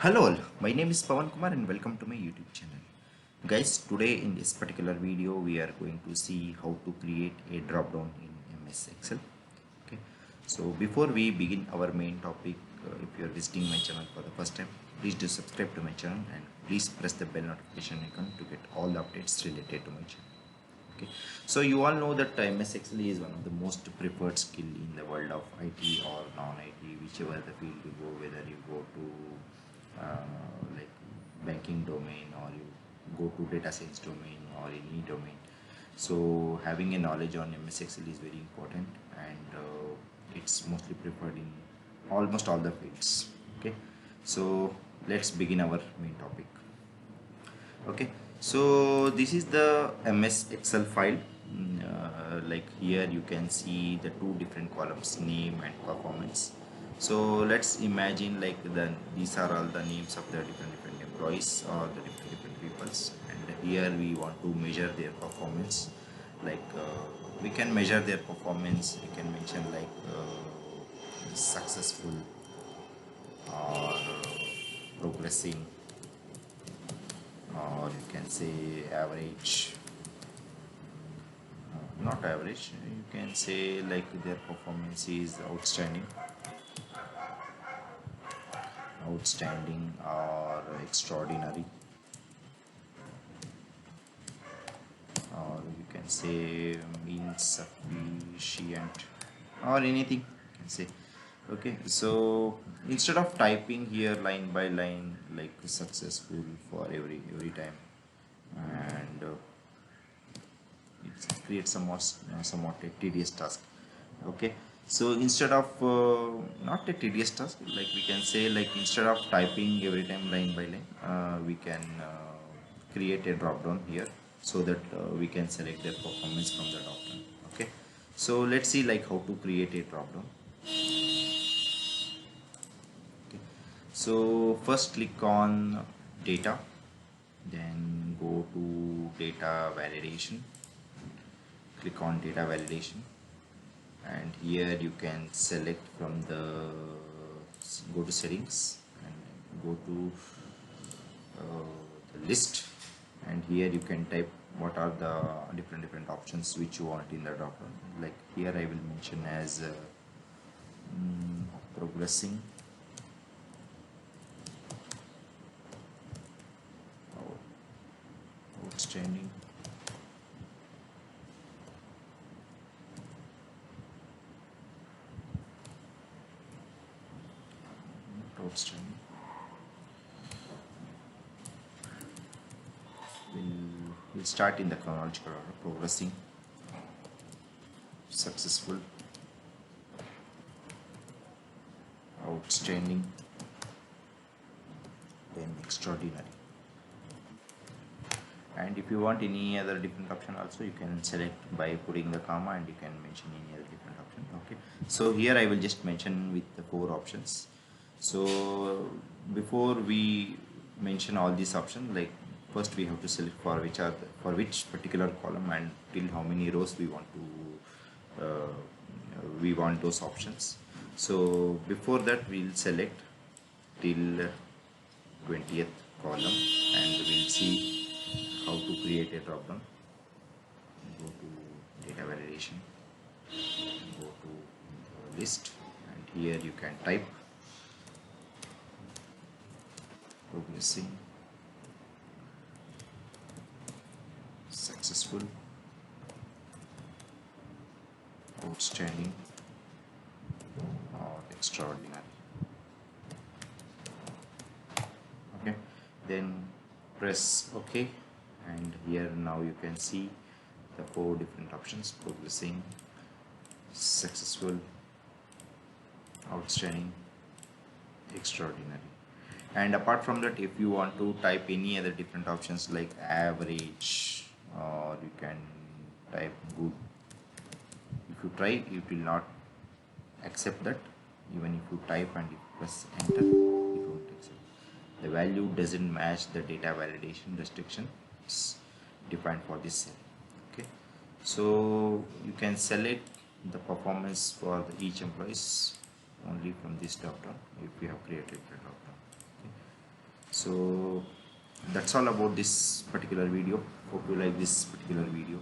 Hello all, my name is Pawan Kumar and welcome to my YouTube channel. Guys, today in this particular video we are going to see how to create a drop down in MS Excel. Okay, so before we begin our main topic, if you are visiting my channel for the first time, please do subscribe to my channel and please press the bell notification icon to get all the updates related to my channel. Okay, so you all know that MS Excel is one of the most preferred skill in the world of IT or non-IT, whichever the field you go, whether you go to like banking domain or you go to data science domain or any domain. So having a knowledge on MS Excel is very important, and it's mostly preferred in almost all the fields. Okay, so let's begin our main topic. Okay, so this is the MS Excel file. Like here you can see the two different columns, name and performance. So let's imagine like these are all the names of the different employees or the different peoples, and here we want to measure their performance. Like we can measure their performance, we can mention like successful or progressing, or you can say average, not average, you can say like their performance is outstanding or extraordinary, or you can say insufficient or anything you can say. Okay, so instead of typing here line by line like successful for every time, and it creates somewhat a tedious task. Okay, so instead of not a tedious task, like we can say like instead of typing every time line by line, we can create a drop down here so that we can select their performance from the drop down. Okay, so let's see like how to create a drop down. Okay, so first click on data, then go to data validation, click on data validation, and here you can select from the go to settings and go to the list, and here you can type what are the different options which you want in the drop down. Like here I will mention as progressing, outstanding, outstanding. We'll start in the chronological order: progressing, successful, outstanding, then extraordinary. And if you want any other different option also, you can select by putting the comma and you can mention any other different option. Okay, so here I will just mention with the 4 options. So before we mention all these options, like first we have to select for which particular column and till how many rows we want those options. So before that we'll select till 20th column, and we'll see how to create a drop down. Go to data validation, go to list, and here you can type progressing, successful, outstanding, or extraordinary. Okay, then press OK, and here now you can see the 4 different options: progressing, successful, outstanding, extraordinary. And apart from that, if you want to type any other different options like average, or you can type good, if you try it will not accept that. Even if you type and you press enter, it won't accept. The value doesn't match the data validation restrictions defined for this cell. Okay, so you can select the performance for each employees only from this drop down if you have created the drop down. Okay, So that's all about this particular video. Hope you like this particular video.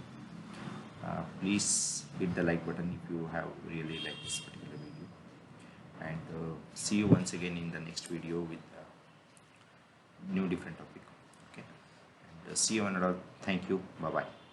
Please hit the like button if you have really liked this particular video, and see you once again in the next video with new different topic. Okay, and see you another. Thank you. Bye bye.